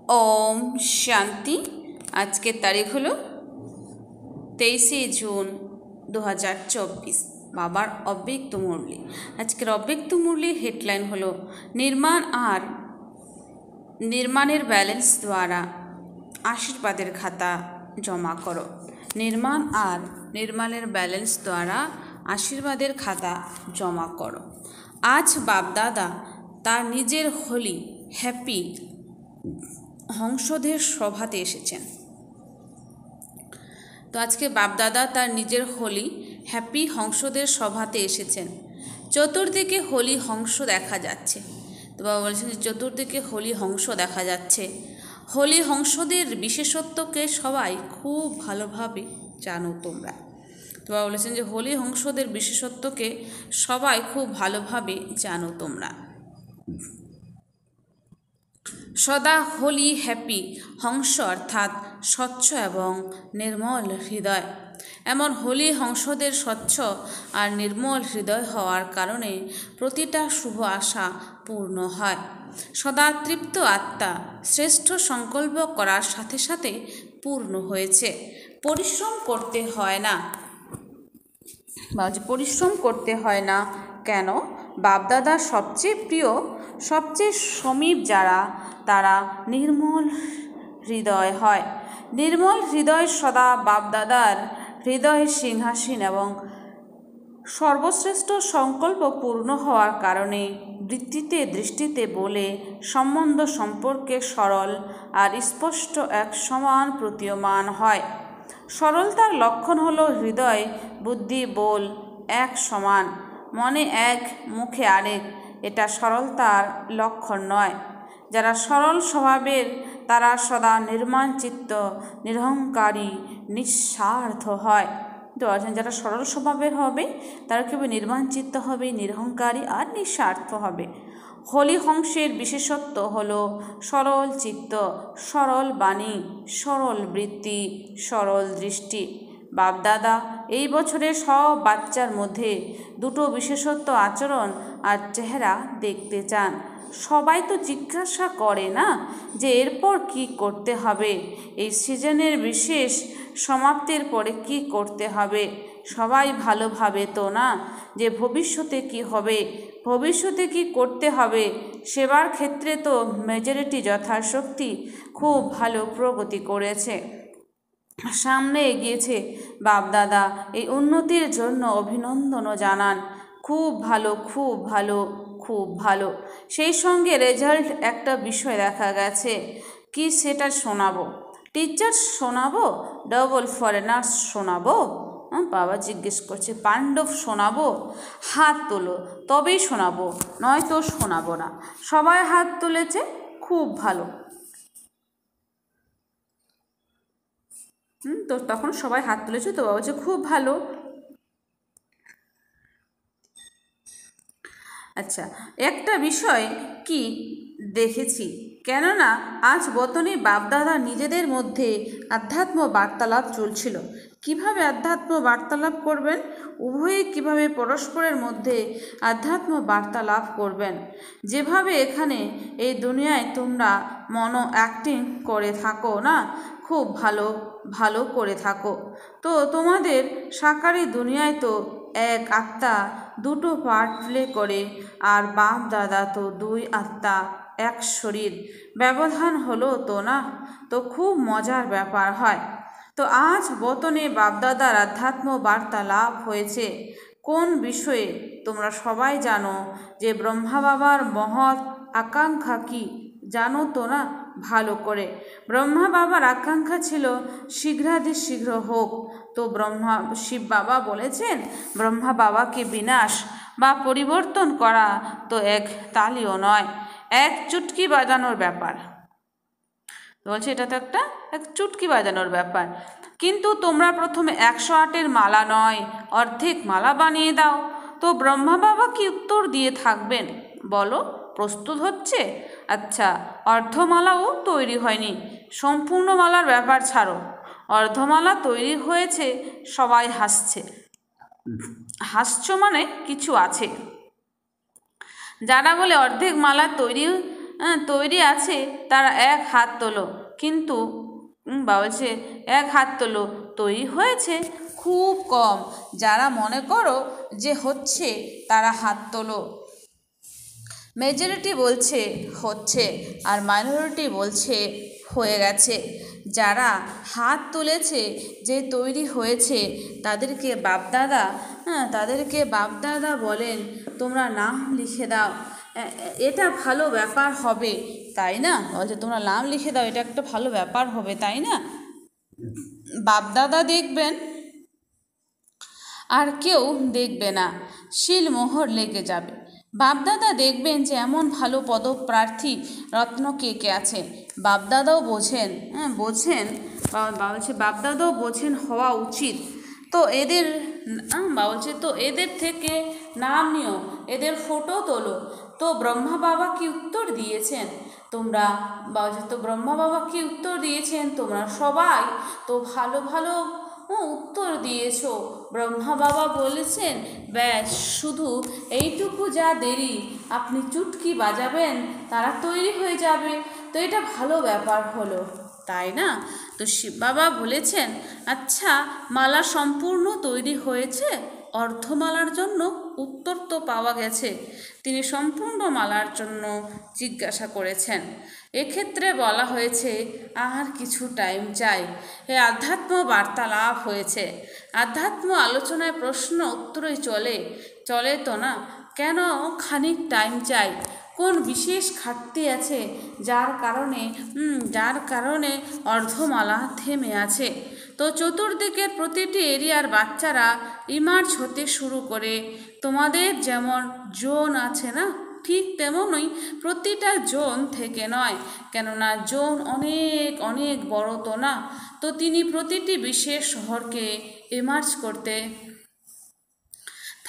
ओम शांति। आज के तारीख हलो 23 जून 2024। बाबार अव्यक्त मुरली। आज के अव्यक्त मुरली हेडलाइन हलो निर्माण और निर्माणेर बैलेंस द्वारा आशीर्वादेर खाता जमा करो। निर्माण और निर्माणेर बैलेंस द्वारा आशीर्वादेर खाता जमा करो। आज बाप दादा तार निजेर होली हैप्पी हंसदेर सभाते एसेছেন। तो आज के बाप दादा तार निजेर होली हैप्पी हंसदेर सभाते एसेছেন। चतुर्दिके होली हंस देखा जाच्छे। तो बाबा बोलेছেন चतुर्दिके होली हंस देखा जाच्छे। होली हंसदेर विशेषत्वके सबाई खूब भालोभाबे जानो तोमरा। तो बाबा बोलेছেন যে होली हंसदेर विशेषत्वके सबाई खूब भालोभाबे जानो तोमरा। सदा होली हैप्पी हंस अर्थात स्वच्छ एवं निर्मल हृदय। एमन होली हंसदेर स्वच्छ और निर्मल हृदय हওয়ার कारणे प्रतिटा शुभ आशा पूर्ण है। सदा तृप्त आत्मा श्रेष्ठ संकल्प करार साथे साथे पूर्ण होयेछे। परिश्रम करते हय ना, परिश्रम करते हय ना केन? बापदादा सबचेये प्रिय सबचेये समीप जारा तारा निर्मल हृदय है। निर्मल हृदय सदा बापदादार हृदय सिंहासन एवं सर्वश्रेष्ठ संकल्प पूर्ण हওয়ার कारणे वृत्तिते दृष्टिते बोले सम्बन्ध सम्पर्के सरल और स्पष्ट एक समान प्रतीयमान है। सरलतार लक्षण हलो हृदय बुद्धि बोल एक समान, मने एक मुखे आरेक। एटा सरलतार लक्षण नय। যারা সরল স্বভাবের তারা সদা নির্মাণ চিত্ত নিরহংকারী নিঃস্বার্থ হয়। তো যারা সরল স্বভাবের হবে তারা কেবল নির্মাণ চিত্ত হবে, নিরহংকারী আর নিঃস্বার্থ হবে। হোলি হংসের বিশেষত্ব হলো সরল চিত্ত, সরল বাণী, সরল বৃত্তি, সরল দৃষ্টি। বাপদাদা এই বছরের সব বাচ্চার মধ্যে দুটো বিশেষত্ব আচরণ আর চেহারা দেখতে চান। সবাই তো জিজ্ঞাসা করে না যে এরপর কি করতে হবে, এই সিজনের বিশেষ সমাপ্তির পরে কি করতে হবে। সবাই ভালোভাবে তো না যে ভবিষ্যতে কি হবে, ভবিষ্যতে কি করতে হবে। সেবার ক্ষেত্রে তো মেজরিটি যথাশক্তি খুব ভালো প্রগতি করেছে, সামনে এগিয়েছে। বাপদাদা এই উন্নতির জন্য অভিনন্দনও জানান। খুব ভালো, খুব ভালো, খুব ভালো। সেই সঙ্গে রেজাল্ট একটা বিষয় দেখা গেছে কি সেটা শোনাবো। টিচার শোনাবো, ডবল ফরেনার্স শোনাবো? বাবা জিজ্ঞেস করছে পাণ্ডব শোনাবো? হাত তোলো তবেই শোনাবো, নয়তো শোনাবো না। সবাই হাত তুলেছে, খুব ভালো। তো তখন সবাই হাত তুলেছে, তো বাবা বলছে খুব ভালো। আচ্ছা, একটা বিষয় কি দেখেছি, কেননা আজ বতনে বাপদাদা নিজেদের মধ্যে আধ্যাত্ম বার্তালাপ চলছিল। কিভাবে আধ্যাত্ম বার্তালাপ করবেন? উভয়ে কিভাবে পরস্পরের মধ্যে আধ্যাত্ম বার্তালাপ করবেন। যেভাবে এখানে এই দুনিয়ায় তোমরা মনো অ্যাক্টিং করে থাকো না, খুব ভালো ভালো করে থাকো। তো তোমাদের সাকারি দুনিয়ায় তো এক আত্মা দুটো পার্ট প্লে করে, আর বাপ দাদা তো দুই আত্মা এক শরীর। ব্যবধান হলো তো না? তো খুব মজার ব্যাপার হয়। তো আজ বতনে বাপদাদার আধ্যাত্ম বার্তালাপ হয়েছে কোন বিষয়ে তোমরা সবাই জানো যে ব্রহ্মা বাবার মহৎ আকাঙ্ক্ষা কি জানো তো না ভালো করে। ব্রহ্মা বাবার আকাঙ্ক্ষা ছিল শীঘ্রাতিশীঘ্র হোক। তো শিব বাবা বলেছেন ব্রহ্মা বাবাকে বিনাশ বা পরিবর্তন করা তো এক তালিও নয়, এক চুটকি বাজানোর ব্যাপার। বলছে এটা তো এক চুটকি বাজানোর ব্যাপার। কিন্তু তোমরা প্রথমে 108-এর মালা নয় অর্ধেক মালা বানিয়ে দাও। তো ব্রহ্মা বাবা কি উত্তর দিয়ে থাকবেন বলো? প্রস্তুত হচ্ছে? আচ্ছা, অর্ধমালাও তৈরি হয়নি, সম্পূর্ণ মালার ব্যাপার ছাড়ো। অর্ধমালা তৈরি হয়েছে, সবাই হাসছে। হাসছো মানে কিছু আছে। যারা বলে অর্ধেক মালা তৈরি তৈরি আছে তারা এক হাত তোলো, কিন্তু বাবা বলছে এক হাত তোলো, তৈরি হয়েছে খুব কম। যারা মনে করো যে হচ্ছে তারা হাত তোলো। মেজরিটি বলছে হচ্ছে আর মাইনরিটি বলছে হয়ে গেছে। যারা হাত তুলেছে যে তৈরি হয়েছে তাদেরকে বাপদাদা বলেন তোমরা নাম লিখে দাও, এটা ভালো ব্যাপার হবে, তাই না? বলছে তোমরা নাম লিখে দাও, এটা একটা ভালো ব্যাপার হবে, তাই না? বাপদাদা দেখবেন আর কেউ দেখবে না, শিলমোহর লেগে যাবে। বাপদাদা দেখবেন যে এমন ভালো পদপ্রার্থী রত্ন কে কে আছে। বাপদাদাও বোঝেন, বাপদাদাও বোঝেন হওয়া উচিত। তো এদের এদের থেকে নাম নিও, এদের ফটো তোলো। তো ব্রহ্মা বাবা কি উত্তর দিয়েছেন? তোমরা সবাই তো ভালো ভালো উত্তর দিয়েছ। ব্রহ্মা বাবা বলেছেন ব্যাস শুধু এইটুকু যা দেরি, আপনি চুটকি বাজাবেন তারা তৈরি হয়ে যাবে। তো এটা ভালো ব্যাপার হলো, তাই না? তো শিব বাবা বলেছেন আচ্ছা মালা সম্পূর্ণ তৈরি হয়েছে? অর্ধমালার জন্য উত্তর তো পাওয়া গেছে। তিনি সম্পূর্ণ মালার জন্য জিজ্ঞাসা করেছেন। এক্ষেত্রে বলা হয়েছে আর কিছু টাইম চাই। আধ্যাত্ম বার্তালাপ হয়েছে, আধ্যাত্ম আলোচনায় প্রশ্ন উত্তরই চলে তো না, কেন খানিক টাইম চাই? কোন বিশেষ ঘাটতি আছে যার কারণে অর্ধমালা থেমে আছে? তো চতুর্দিকের প্রতিটি এরিয়ার বাচ্চারা ইমার্জ হতে শুরু করে। তোমাদের যেমন জোন আছে না, ঠিক তেমনই প্রতিটা জোন থেকে নয়, কেননা জোন অনেক অনেক বড় তো না। তো তিনি প্রতিটি বিশেষ শহরকে ইমার্জ করতে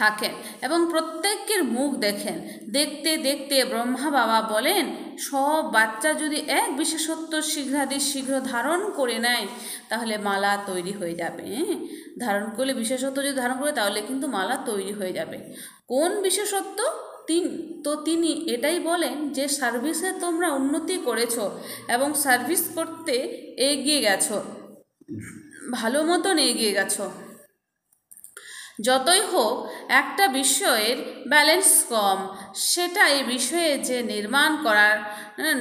থাকেন এবং প্রত্যেকের মুখ দেখেন। দেখতে দেখতে ব্রহ্মা বাবা বলেন সব বাচ্চা যদি এক বিশেষত্ব শীঘ্র ধারণ করে নেয় তাহলে মালা তৈরি হয়ে যাবে। বিশেষত্ব যদি ধারণ করে তাহলে কিন্তু মালা তৈরি হয়ে যাবে। কোন বিশেষত্ব? তিনি এটাই বলেন যে সার্ভিসে তোমরা উন্নতি করেছো এবং সার্ভিস করতে এগিয়ে গেছো, ভালো মতন এগিয়ে গেছো। যতই হোক একটা বিষয়ের ব্যালেন্স কম, সেটা এই বিষয়ে যে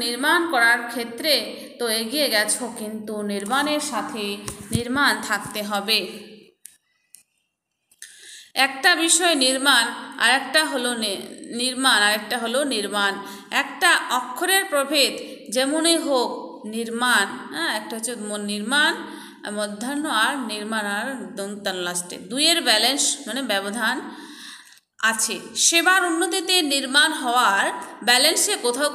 নির্মাণ করার ক্ষেত্রে তো এগিয়ে গেছো, কিন্তু নির্মাণের সাথে নির্মাণ থাকতে হবে। একটা বিষয় নির্মাণ আর একটা হলো নির্মাণ। একটা অক্ষরের প্রভেদ যেমনই হোক নির্মাণ, একটা হচ্ছে নির্মাণ মধ্যাহ্ন আর নির্মাণ আর দন্তান লাস্টে দুইয়ের ব্যালেন্স ব্যবধান আছে। সেবার উন্নতিতে নির্মাণ হওয়ার ব্যালেন্সে কোথাও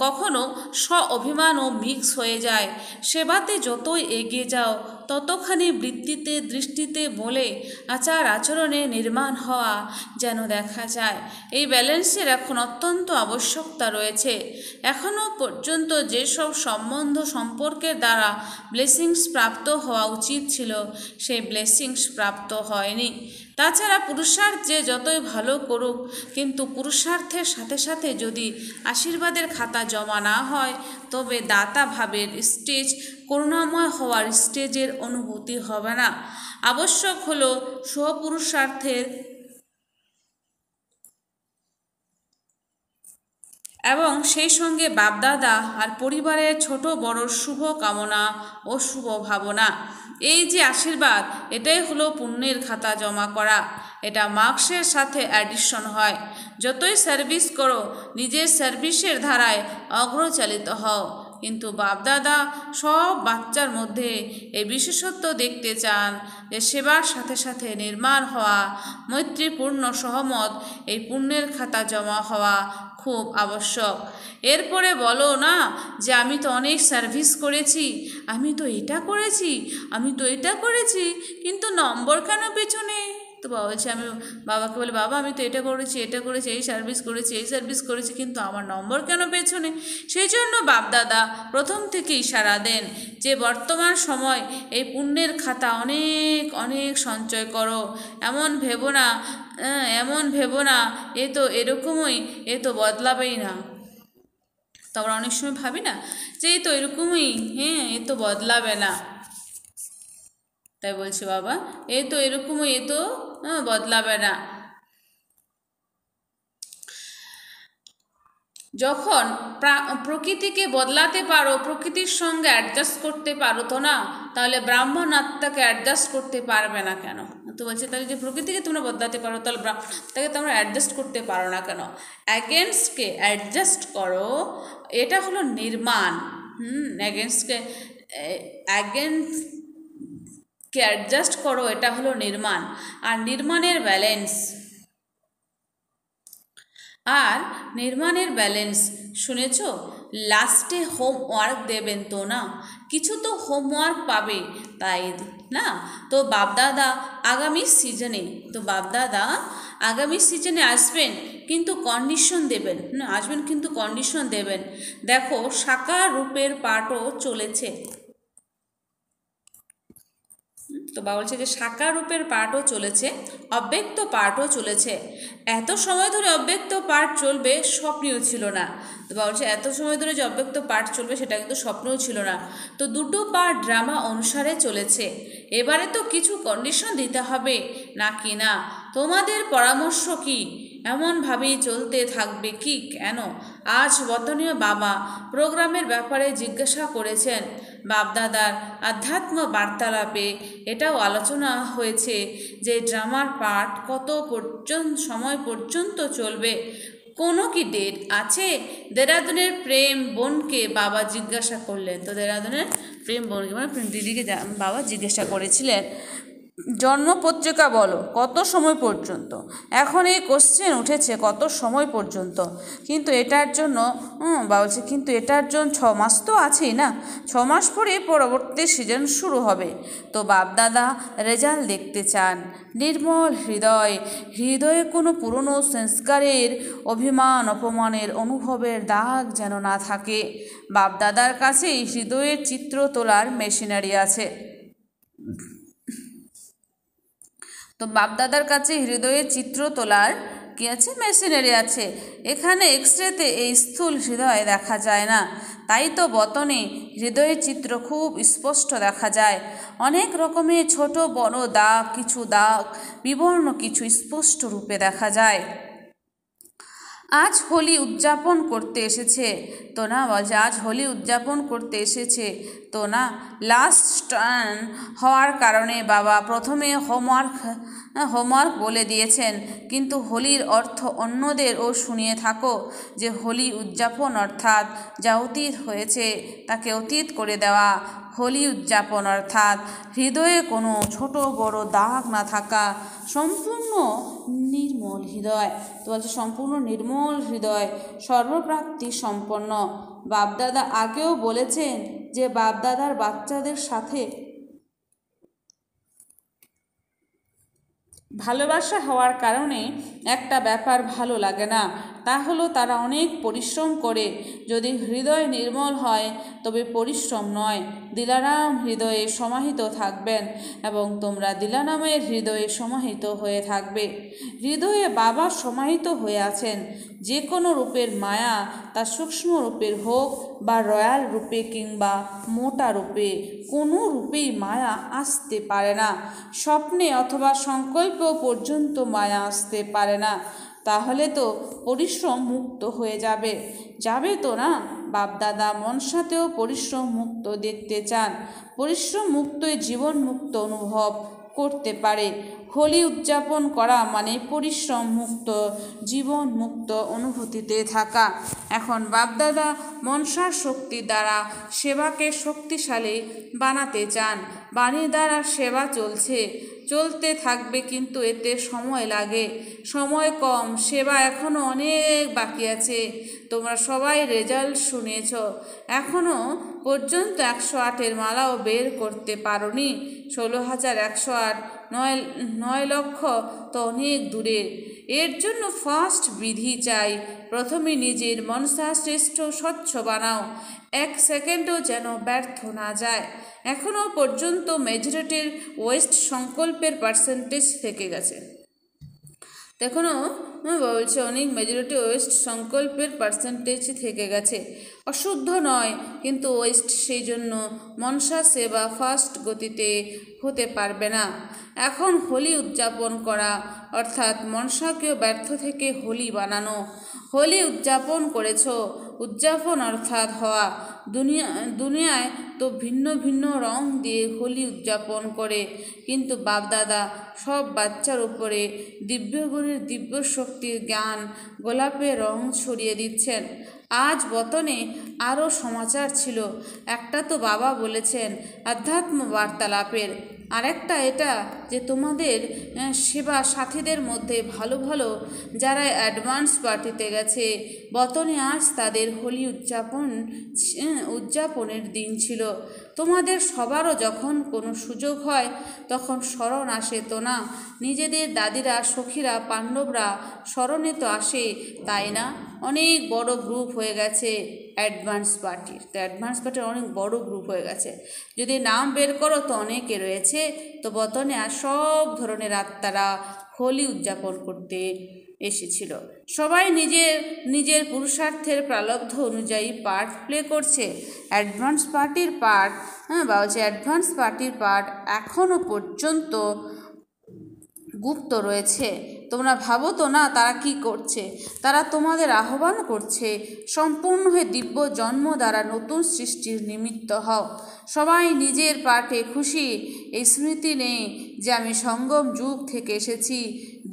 কখনো স্ব অভিমানও মিক্স হয়ে যায়। সেবাতে যতই এগিয়ে যাও ততখানি বৃত্তিতে দৃষ্টিতে বলে আচার আচরণে নির্মাণ হওয়া যেন দেখা যায়। এই ব্যালেন্সের এখন অত্যন্ত আবশ্যকতা রয়েছে। এখনও পর্যন্ত যেসব সম্পর্কের দ্বারা ব্লেসিংস প্রাপ্ত হওয়া উচিত ছিল সেই ব্লেসিংস প্রাপ্ত হয়নি। তাছাড়া পুরুষার্থ যে যতই ভালো করুক, কিন্তু পুরুষার্থের সাথে সাথে যদি আশীর্বাদের খাতা জমা না হয় তবে দাতা ভাবের স্টেজ, করুণাময় হওয়ার স্টেজের অনুভূতি হবে না। আবশ্যক হলো স্বপুরুষার্থের এবং সেই সঙ্গে বাপদাদা আর পরিবারের ছোট বড় শুভ কামনা ও শুভ ভাবনা। এই যে আশীর্বাদ, এটাই হলো পুণ্যের খাতা জমা করা। এটা মার্কসের সাথে অ্যাডিশন হয়। যতই সার্ভিস করো নিজের সার্ভিসের ধারায় অগ্রচালিত হও, কিন্তু বাপদাদা সব বাচ্চার মধ্যে এই বিশেষত্ব দেখতে চান যে সেবার সাথে সাথে নির্মাণ হওয়া, মৈত্রীপূর্ণ সহমত, এই পুণ্যের খাতা জমা হওয়া খুব আবশ্যক। এরপরে বলো না যে আমি তো অনেক সার্ভিস করেছি, আমি তো এটা করেছি, কিন্তু নম্বর কেন পেছনে? তো বাবাকে বলে বাবা আমি তো এটা করেছি, এই সার্ভিস করেছি, কিন্তু আমার নম্বর কেন পেছনে? সেই জন্য বাপদাদা প্রথম থেকে ইশারা দেন যে বর্তমান সময় এই পুণ্যের খাতা অনেক অনেক সঞ্চয় করো। এমন ভেবো না এ তো এরকমই, এ তো বদলাবেই না। তো আমরা অনেক সময় ভাবি না যে এই তো এরকমই, হ্যাঁ এ তো বদলাবে না, তাই বলছি বাবা এ তো এরকমই, এ তো বদলাবে না। যখন প্রকৃতিকে বদলাতে পারো, প্রকৃতির সঙ্গে অ্যাডজাস্ট করতে পারো তো না, তাহলে ব্রাহ্মণ আত্মাকে অ্যাডজাস্ট করতে পারবে না কেন? তো বলছে তাহলে যে প্রকৃতিকে তোমরা বদলাতে পারো, তাহলে তাকে তোমরা অ্যাডজাস্ট করতে পারো না কেন? অ্যাগেন্স্টকে অ্যাডজাস্ট করো, এটা হলো নির্মাণ। অ্যাগেন্স্টকে অ্যাডজাস্ট করো, এটা হলো নির্মাণ। আর নির্মাণের ব্যালেন্স, আর নির্মাণের ব্যালেন্স শুনেছ, লাস্টে হোমওয়ার্ক দেবেন তো না, কিছু তো হোমওয়ার্ক পাবে, তাই না? তো বাপদাদা আগামী সিজনে আসবেন, কিন্তু কন্ডিশন দেবেন, আসবেন কিন্তু কন্ডিশন দেবেন। দেখো সাকার রূপের পাঠও চলেছে, তো বাবা বলছে যে সাকার রূপের পাঠও চলেছে, অব্যক্ত পাঠও চলেছে। এত সময় ধরে অব্যক্ত পাঠ চলবে স্বপ্নেও ছিল না। তো বাবা বলছে এত সময় ধরে যে অব্যক্ত পাঠ চলবে সেটা কিন্তু স্বপ্নেও ছিল না। তো দুটো পাঠ ড্রামা অনুসারে চলেছে, এবারে তো কিছু কন্ডিশন দিতে হবে নাকি না? তোমাদের পরামর্শ কি? এমনভাবেই চলতে থাকবে কি কেন? আজ বতনীয় বাবা প্রোগ্রামের ব্যাপারে জিজ্ঞাসা করেছেন। বাপদাদার আধ্যাত্ম বার্তালাপে এটাও আলোচনা হয়েছে যে ড্রামার পাঠ কত সময় পর্যন্ত চলবে, কোনো কি ডেট আছে? দেরাদুনের প্রেম বোনকে বাবা জিজ্ঞাসা করলেন। তো দেরাদুনের প্রেম বোনকে মানে দিদিকে বাবা জিজ্ঞাসা করেছিলেন, জন্মপত্রিকা বলো কত সময় পর্যন্ত। এখন এই কোশ্চেন উঠেছে কত সময় পর্যন্ত, কিন্তু এটার জন্য বলছে কিন্তু এটার জন্য 6 মাস তো আছেই না, 6 মাস পরে পরবর্তী সিজন শুরু হবে। তো বাপদাদা রেজাল্ট দেখতে চান। নির্মল হৃদয়ে কোনো পুরনো সংস্কারের অভিমান অপমানের অনুভবের দাগ যেন না থাকে। বাপদাদার কাছেই হৃদয়ের চিত্র তোলার মেশিনারি আছে। তো বাপদাদার কাছে হৃদয়ের চিত্র তোলার কি আছে? মেশিনারি আছে। এখানে এক্সরেতে এই স্থূল হৃদয় দেখা যায় না, তাই তো বতনে হৃদয়ের চিত্র খুব স্পষ্ট দেখা যায়। অনেক রকমের ছোট বড় দাগ, কিছু দাগ বিবর্ণ, কিছু স্পষ্ট রূপে দেখা যায়। আজ হোলি উদযাপন করতে এসেছে তো না, বলছে আজ হোলি উদযাপন করতে এসেছে তো না। লাস্ট টার্ন হওয়ার কারণে বাবা প্রথমে হোমওয়ার্ক বলে দিয়েছেন, কিন্তু হোলির অর্থ অন্যদেরও শুনিয়ে থাকো যে হোলি উদযাপন অর্থাৎ যা অতীত হয়েছে তাকে অতীত করে দেওয়া। হোলি উদযাপন অর্থাৎ হৃদয়ে কোনো ছোট বড় দাগ না থাকা, সম্পূর্ণ নির্মল হৃদয়। তো বলছে সম্পূর্ণ নির্মল হৃদয়, সর্বপ্রাপ্তি সম্পন্ন। বাপদাদা আগেও বলেছেন যে বাপদাদার বাচ্চাদের সাথে ভালোবাসা হওয়ার কারণে একটা ব্যাপার ভালো লাগে না, তা হলো তারা অনেক পরিশ্রম করে। যদি হৃদয় নির্মল হয় তবে পরিশ্রম নয়, দিলারাম হৃদয়ে সমাহিত থাকবেন এবং তোমরা দিলারামের হৃদয়ে সমাহিত হয়ে থাকবে। হৃদয়ে বাবা সমাহিত হয়ে আছেন। যে কোনো রূপের মায়া, তা সূক্ষ্ম রূপের হোক বা রয়্যাল রূপে কিংবা মোটা রূপে, কোনো রূপেই মায়া আসতে পারে না। স্বপ্নে অথবা সংকল্প পর্যন্ত মায়া আসতে পারে না। তাহলে তো পরিশ্রম মুক্ত হয়ে যাবে তো না। বাপদাদা মনসাতেও পরিশ্রম মুক্ত দেখতে চান। পরিশ্রম মুক্তই জীবন মুক্ত অনুভব করতে পারে। হোলি উদযাপন করা মানে পরিশ্রম মুক্ত জীবন মুক্ত অনুভূতিতে থাকা। এখন বাপদাদা মনসার শক্তি দ্বারা সেবাকে শক্তিশালী বানাতে চান। বাণীর দ্বারা সেবা চলতে থাকবে, কিন্তু এতে সময় লাগে, সময় কম, সেবা এখনও অনেক বাকি আছে। তোমরা সবাই রেজাল্ট শুনেছ, এখনও পর্যন্ত 108-এর মালাও বের করতে পারোনি। 16,108, 9 লক্ষ তো অনেক দূরে। এর জন্য ফার্স্ট বিধি চাই। প্রথমে নিজের মনসা শ্রেষ্ঠ স্বচ্ছ বানাও, 1 সেকেন্ডও যেন ব্যর্থ না যায়। এখনও পর্যন্ত মেজরিটির ওয়েস্ট সংকল্পের পার্সেন্টেজ থেকে গেছে। এখনও বলছে অনেক মেজরিটি ওয়েস্ট সংকল্পের পার্সেন্টেজ থেকে গেছে। অশুদ্ধ নয়, কিন্তু ওয়েস্ট সেই জন্য মনসা সেবা ফাস্ট গতিতে হতে পারবে না। এখন হোলি উদযাপন করা অর্থাৎ মনসাকেও ব্যর্থ থেকে হোলি বানানো। হোলি উদযাপন করেছ, উদযাপন অর্থাৎ হওয়া। দুনিয়ায় তো ভিন্ন ভিন্ন রং দিয়ে হোলি উদযাপন করে, কিন্তু বাপদাদা সব বাচ্চার উপরে দিব্যগুণের দিব্য শক্তির জ্ঞান গোলাপের রং ছড়িয়ে দিচ্ছেন। আজ বতনে আরও সমাচার ছিল। একটা তো বাবা বলেছেন আধ্যাত্ম বার্তালাপের, আরেকটা এটা যে তোমাদের সেবা সাথীদের মধ্যে ভালো ভালো যারা অ্যাডভান্স পার্টিতে গেছে, বতনে আজ তাদের হোলি উদযাপনের দিন ছিল। তোমাদের সবারও যখন কোনো সুযোগ হয় তখন স্মরণ আসে তো না? নিজেদের দাদিরা, সখীরা, পাণ্ডবরা স্মরণে তো আসে, তাই না? অনেক বড় গ্রুপ হয়ে গেছে অ্যাডভান্স পার্টির। তো অ্যাডভান্স পার্টির অনেক বড় গ্রুপ হয়ে গেছে। যদি নাম বের করো তো অনেকে রয়েছে। তো বতনে আর সব ধরনের আত্মারা হোলি উদযাপন করতে এসেছিল। সবাই নিজের নিজের পুরুষার্থের প্রালব্ধ অনুযায়ী পার্ট প্লে করছে। অ্যাডভান্স পার্টির পার্ট অ্যাডভান্স পার্টির পার্ট এখনও পর্যন্ত গুপ্ত রয়েছে। তোমরা ভাবো তো না তারা কি করছে? তারা তোমাদের আহ্বান করছে সম্পূর্ণ হয়ে দিব্য জন্ম দ্বারা নতুন সৃষ্টির নিমিত্ত হও। সবাই নিজের পাঠে খুশি। এই স্মৃতি নেই যে আমি সঙ্গম যুগ থেকে এসেছি।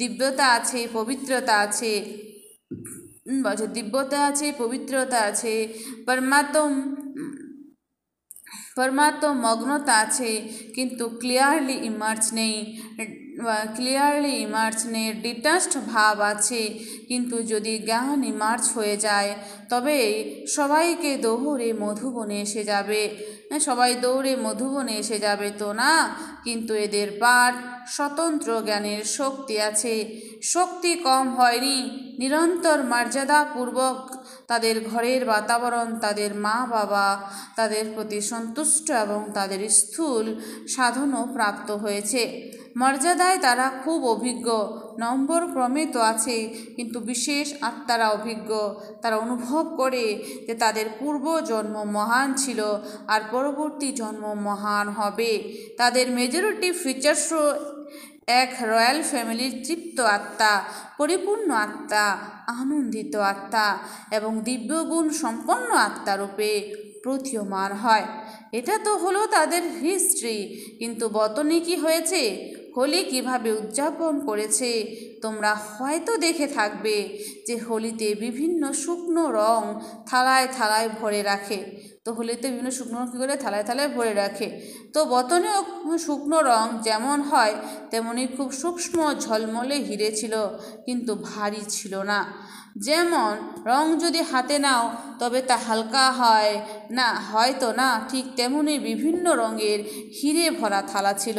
দিব্যতা আছে, পবিত্রতা আছে, দিব্যতা আছে, পবিত্রতা আছে, পরমাত্ম মগ্নতা আছে, কিন্তু ক্লিয়ারলি ইমার্জ নেই। ডিটাচড ভাব আছে, কিন্তু যদি জ্ঞান ইমার্জ হয়ে যায় তবে সবাইকে দৌড়ে মধুবনে এসে যাবে তো না? কিন্তু এদের পাঠ স্বতন্ত্র জ্ঞানের শক্তি আছে। শক্তি কম হয়নি। নিরন্তর মর্যাদাপূর্বক তাদের ঘরের বাতাবরণ, তাদের মা বাবা তাদের প্রতি সন্তুষ্ট এবং তাদের স্থূল সাধনও প্রাপ্ত হয়েছে। মর্যাদায় তারা খুব অভিজ্ঞ। নম্বর ক্রমে তো আছে, কিন্তু বিশেষ আত্মারা অভিজ্ঞ। তারা অনুভব করে যে তাদের পূর্ব জন্ম মহান ছিল আর পরবর্তী জন্ম মহান হবে। তাদের মেজরিটি ফিচার্সও এক রয়্যাল ফ্যামিলির তৃপ্ত আত্মা, পরিপূর্ণ আত্মা, আনন্দিত আত্মা এবং দিব্যগুণ সম্পন্ন আত্মারূপে প্রতীয়মান হয়। এটা তো হলো তাদের হিস্ট্রি। কিন্তু বতনে কি হয়েছে, হোলি কিভাবে উদযাপন করেছে তোমরা হয়তো দেখে থাকবে যে হোলিতে বিভিন্ন শুকনো রং থালায় থালায় ভরে রাখে। তো হোলিতে বিভিন্ন শুকনো রং কী করে থালায় থালায় ভরে রাখে। তো বতনেও শুকনো রং যেমন হয় তেমনি খুব সূক্ষ্ম ঝলমলে হিরে ছিল, কিন্তু ভারী ছিল না। যেমন রং যদি হাতে নাও তবে তা হালকা হয় না, হয়তো না, ঠিক তেমনি বিভিন্ন রঙের হিরে ভরা থালা ছিল।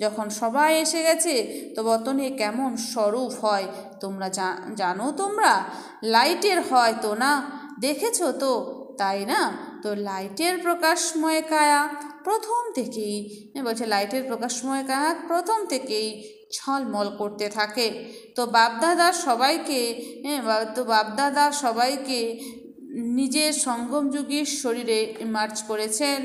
যখন সবাই এসে গেছে তো বতনে কেমন স্বরূপ হয় তোমরা জানো? তোমরা লাইটের হয় তো না? দেখেছো তো, তাই না? তো লাইটের প্রকাশময় কায়া প্রথম থেকেই ঝলমল করতে থাকে। তো বাপদাদা সবাইকে নিজের সঙ্গমযুগীর শরীরে ইমার্জ করেছেন।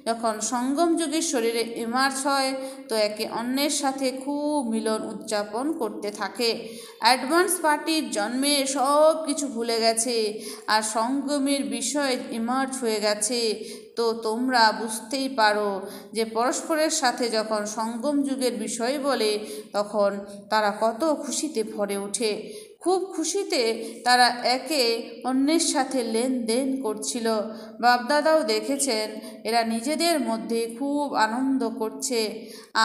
যখন সঙ্গমযুগীর শরীরে ইমার্জ হয় তো একে অন্যের সাথে খুব মিলন উদযাপন করতে থাকে। অ্যাডভান্স পার্টির জন্মে সব কিছু ভুলে গেছে আর সঙ্গমের বিষয় ইমার্জ হয়ে গেছে। তো তোমরা বুঝতেই পারো যে পরস্পরের সাথে যখন সঙ্গম যুগের বিষয় বলে তখন তারা কত খুশিতে ভরে ওঠে। খুব খুশিতে তারা একে অন্যের সাথে লেনদেন করছিল। বাপদাদাও দেখেছেন এরা নিজেদের মধ্যে খুব আনন্দ করছে,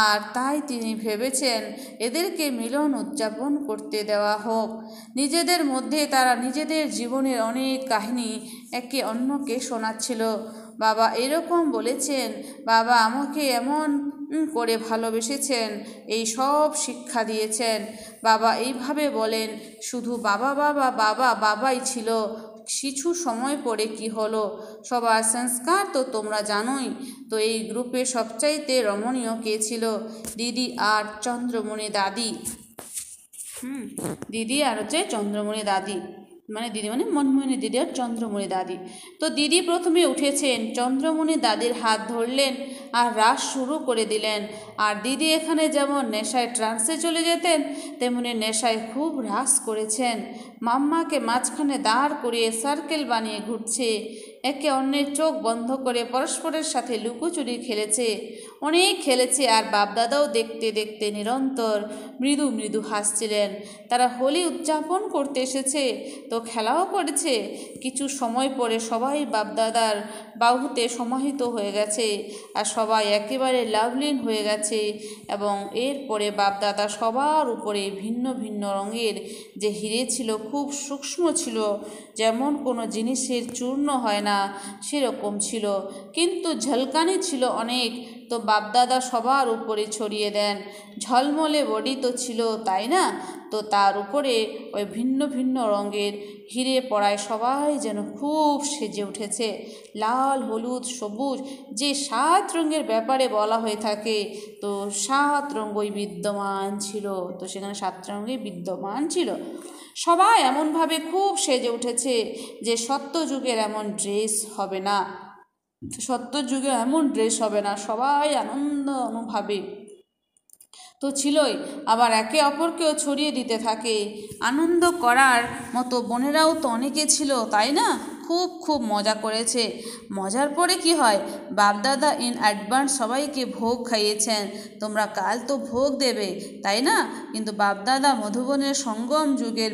আর তাই তিনি ভেবেছেন এদেরকে মিলন উদযাপন করতে দেওয়া হোক। নিজেদের মধ্যে তারা নিজেদের জীবনের অনেক কাহিনী একে অন্যকে শোনাচ্ছিল। বাবা এরকম বলেছেন, বাবা আমাকে এমন করে ভালোবেসেছেন, এই সব শিক্ষা দিয়েছেন। বাবা এইভাবে বলেন, শুধু বাবা বাবা বাবা বাবাই ছিল। কিছু সময় পরে কি হলো, সবার সংস্কার তো তোমরা জানোই। তো এই গ্রুপে সবচাইতে রমণীয় কে ছিল? দিদি আর চন্দ্রমণি দাদি। দিদি আর হচ্ছে চন্দ্রমণি দাদি, মানে দিদি মানে মনমোহিনী দিদি আর চন্দ্রমণি দাদি। তো দিদি প্রথমে উঠেছেন, চন্দ্রমণি দাদির হাত ধরলেন আর রাস শুরু করে দিলেন। আর দিদি এখানে যেমন নেশায় ট্রান্সে চলে যেতেন, তেমনি নেশায় খুব রাস করেছেন। মাম্মাকে মাঝখানে দাঁড় করিয়ে সার্কেল বানিয়ে ঘুরছে, একে অন্যের চোখ বন্ধ করে পরস্পরের সাথে লুকোচুরি খেলেছে, অনেক খেলেছে। আর বাপদাদাও দেখতে দেখতে নিরন্তর মৃদু মৃদু হাসছিলেন। তারা হোলি উদযাপন করতে এসেছে তো খেলাও করেছে। কিছু সময় পরে সবাই বাপদাদার বাহুতে সমাহিত হয়ে গেছে আর সবাই একেবারে লাভলীন হয়ে গেছে। এবং এরপরে বাপদাদা সবার উপরে ভিন্ন ভিন্ন রঙের যে হিরে ছিল, খুব সূক্ষ্ম ছিল, যেমন কোনো জিনিসের চূর্ণ হয় না সেরকম ছিল, কিন্তু ঝলকানি ছিল অনেক। তো বাপদাদা সবার উপরে ছড়িয়ে দেন। ঝলমলে বডি তো ছিল, তাই না? তো তার উপরে ওই ভিন্ন ভিন্ন রঙের হিরে পড়ায় সবাই যেন খুব সেজে উঠেছে। লাল, হলুদ, সবুজ, যে 7 রঙের ব্যাপারে বলা হয়ে থাকে, তো 7 রঙই বিদ্যমান ছিল। তো সেখানে 7 রঙই বিদ্যমান ছিল। সবাই এমনভাবে খুব সেজে উঠেছে যে সত্যযুগের এমন ড্রেস হবে না, সত্যযুগে এমন ড্রেস হবে না। সবাই আনন্দ অনুভাবে তো ছিলই, আবার একে অপরকেও ছড়িয়ে দিতে থাকে। আনন্দ করার মতো বোনেরাও তো অনেকে ছিল, তাই না? খুব খুব মজা করেছে। মজার পরে কি হয়, বাপদাদা ইন অ্যাডভান্স সবাইকে ভোগ খাইয়েছেন। তোমরা কাল তো ভোগ দেবে, তাই না? কিন্তু বাপদাদা মধুবনের সঙ্গম যুগের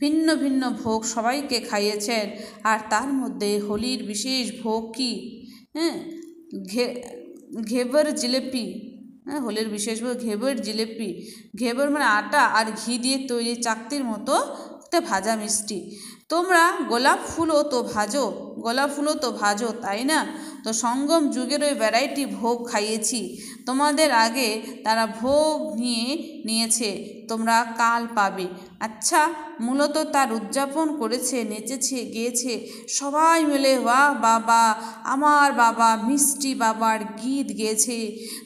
ভিন্ন ভিন্ন ভোগ সবাইকে খাইয়েছেন। আর তার মধ্যে হোলির বিশেষ ভোগ কি? ঘেবর জিলেপি। হোলির বিশেষ ভোগ ঘেবর জিলেপি। ঘেবর মানে আটা আর ঘি দিয়ে তৈরি চাকতির মতো ভাজা মিষ্টি। তোমরা গোলাপ ফুলও তো ভাজো, তাই না? তো সঙ্গম যুগের ওই ভ্যারাইটি ভোগ খাইয়েছি তোমাদের, আগে তারা ভোগ নিয়েছে, তোমরা কাল পাবে। আচ্ছা, মূলত তার উদযাপন করেছে, নেচেছে, গেয়েছে সবাই মিলে। বাহ বাবা, আমার বাবা মিষ্টি বাবার গীত গেয়েছে,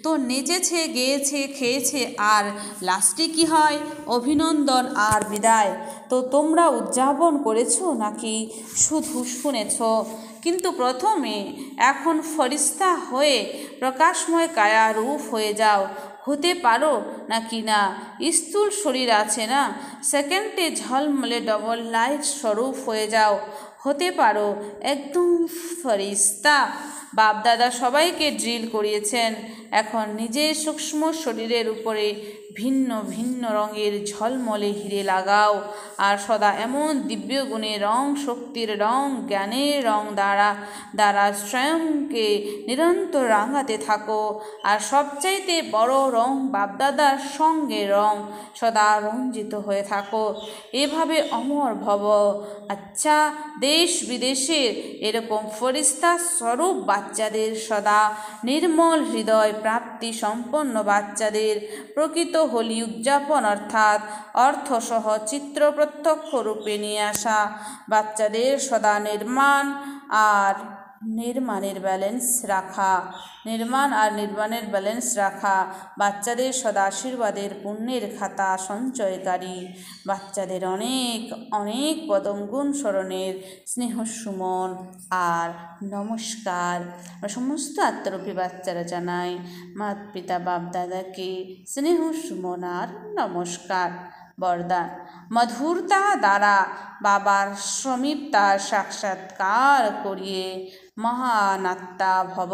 তো নেচেছে, গেয়েছে, খেয়েছে, আর লাস্টে কি হয়? অভিনন্দন আর বিদায়। তো তোমরা উদযাপন করেছো নাকি শুধু শুনেছ? কিন্তু প্রথমে এখন ফরিস্তা হয়ে প্রকাশময় কায়া রূপ হয়ে যাও, হতে পারো নাকি না? স্থূল শরীর আছে না, সেকেন্ডে ঝলমলে ডবল লাইট স্বরূপ হয়ে যাও, হতে পারো একদম ফরিস্তা। বাপদাদা সবাইকে ড্রিল করিয়েছেন। এখন নিজের সূক্ষ্ম শরীরের উপরে ভিন্ন ভিন্ন রঙের ঝলমলে হিরে লাগাও, আর সদা এমন দিব্য গুণে রং, শক্তির রং, জ্ঞানের রং দ্বারা স্বয়ংকে নিরন্তর রাঙাতে থাকো। আর সবচাইতে বড় রং বাপদাদার সঙ্গে রং, সদা রঞ্জিত হয়ে থাকো। এভাবে অমর ভব। আচ্ছা, দেশ বিদেশের এরকম ফরিস্তা স্বরূপ বাচ্চাদের, সদা নির্মল হৃদয় প্রাপ্তি সম্পন্ন বাচ্চাদের প্রকৃত হোলি উদযাপন অর্থাৎ অর্থসহ চিত্র প্রত্যক্ষ রূপে নিয়ে আসা বাচ্চাদের সদা নির্মাণ আর নির্মাণের ব্যালেন্স রাখা, বাচ্চাদের সদা আশীর্বাদের পুণ্যের খাতা সঞ্চয়কারী, বাচ্চাদের অনেক অনেক পদমগুণ স্মরণের স্নেহ সুমন আর নমস্কার। সমস্ত আত্মরূপী বাচ্চারা জানাই মাতা পিতা বাপ দাদাকে স্নেহ সুমন আর নমস্কার। বরদান: মধুরতা দ্বারা বাবার সমীপতা সাক্ষাৎকার করিয়ে মহানাত্মা ভব।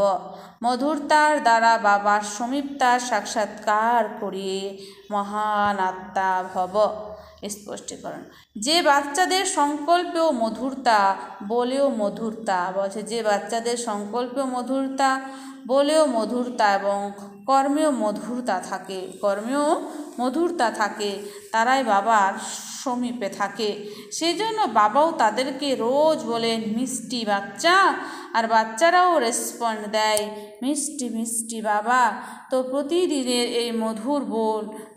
মধুরতার দ্বারা বাবার সমীপতা সাক্ষাৎকার করিয়ে মহানাত্মা ভব। স্পষ্টীকরণ: যে বাচ্চাদের সংকল্পেও মধুরতা বলেও মধুরতা বলছে, যে বাচ্চাদের সংকল্পেও মধুরতা বলেও মধুরতা এবং কর্মেও মধুরতা থাকে, তারাই বাবার সমীপে থাকে। সেই জন্য বাবাও তাদেরকে রোজ বলেন মিষ্টি বাচ্চা, আর বাচ্চারাও রেসপন্ড দেয় মিষ্টি মিষ্টি বাবা। তো প্রতিদিনের এই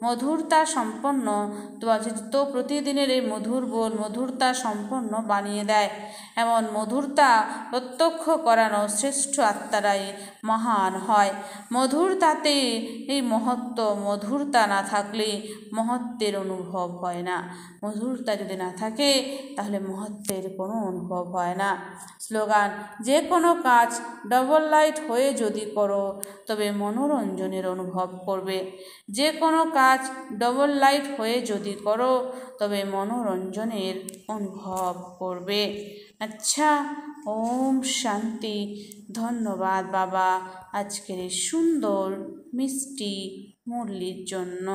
মধুরতা সম্পন্ন বানিয়ে দেয়। এমন মধুরতা প্রত্যক্ষ করানো শ্রেষ্ঠ আত্মারাই মহান হয়। মধুরতাতে এই মহত্ব, মধুরতা না থাকলে থাকলে মহত্বের অনুভব হয় না। মধুরতা যদি না থাকে তাহলে মহত্বের কোনো অনুভব হয় না। স্লোগান: যে কোনো কাজ ডবল লাইট হয়ে যদি করো তবে মনোরঞ্জনের অনুভব করবে। যে কোনো কাজ ডবল লাইট হয়ে যদি করো তবে মনোরঞ্জনের অনুভব করবে। আচ্ছা, ওম শান্তি। ধন্যবাদ বাবা আজকের এই সুন্দর মিষ্টি মুরলির জন্য।